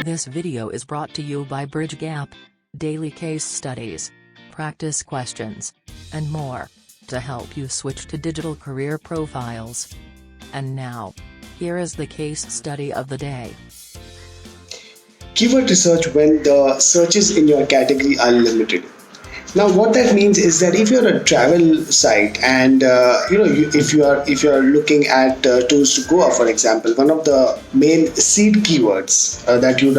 This video is brought to you by BridgeGap. Daily case studies, practice questions, and more, to help you switch to digital career profiles. And now, here is the case study of the day. Keyword research when the searches in your category are limited. Now, what that means is that if you're a travel site and if you're looking at tours to Goa, for example, one of the main seed keywords that you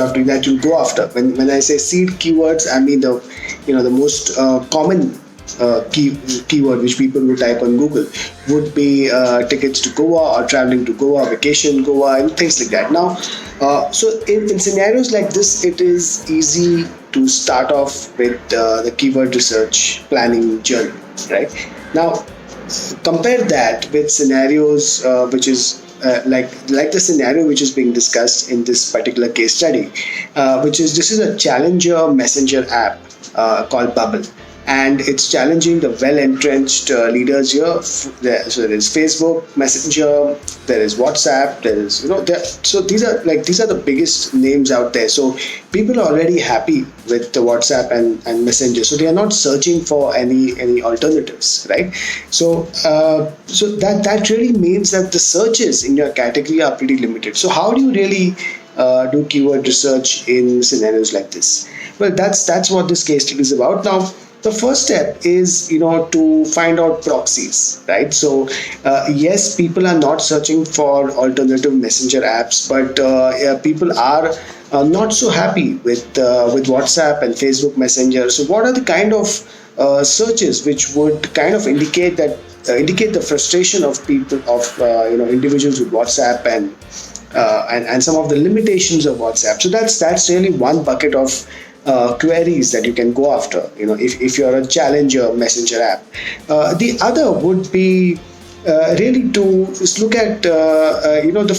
go after. When I say seed keywords, I mean the most common keyword which people will type on Google would be tickets to Goa or traveling to Goa, vacation Goa, and things like that. Now, so in scenarios like this, it is easy to start off with the keyword research planning journey, right? Now, compare that with scenarios which is like the scenario which is being discussed in this particular case study, this is a challenger messenger app called Bubble. And it's challenging the well-entrenched leaders here. So there is Facebook Messenger, there is WhatsApp, so these are the biggest names out there. So people are already happy with the WhatsApp and Messenger, so they are not searching for any alternatives, right? So that really means that the searches in your category are pretty limited. So how do you really do keyword research in scenarios like this? Well, that's what this case study is about. Now, the first step is, to find out proxies, right? So, yes, people are not searching for alternative messenger apps, but people are not so happy with WhatsApp and Facebook Messenger. So, what are the kind of searches which would kind of indicate the frustration of people, individuals with WhatsApp and some of the limitations of WhatsApp? So that's really one bucket of queries that you can go after, if you're a challenger messenger app. The other would be really to look at the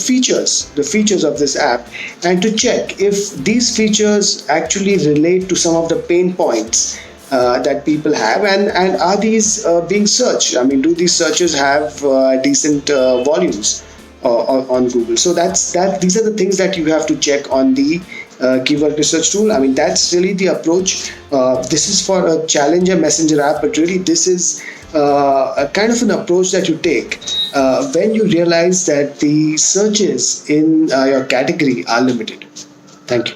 features of this app, and to check if these features actually relate to some of the pain points that people have, and are these being searched? I mean, do these searches have decent volumes on Google? So these are the things that you have to check on the keyword research tool. I mean, that's really the approach. This is for a challenger messenger app, but really this is a kind of an approach that you take when you realize that the searches in your category are limited. Thank you.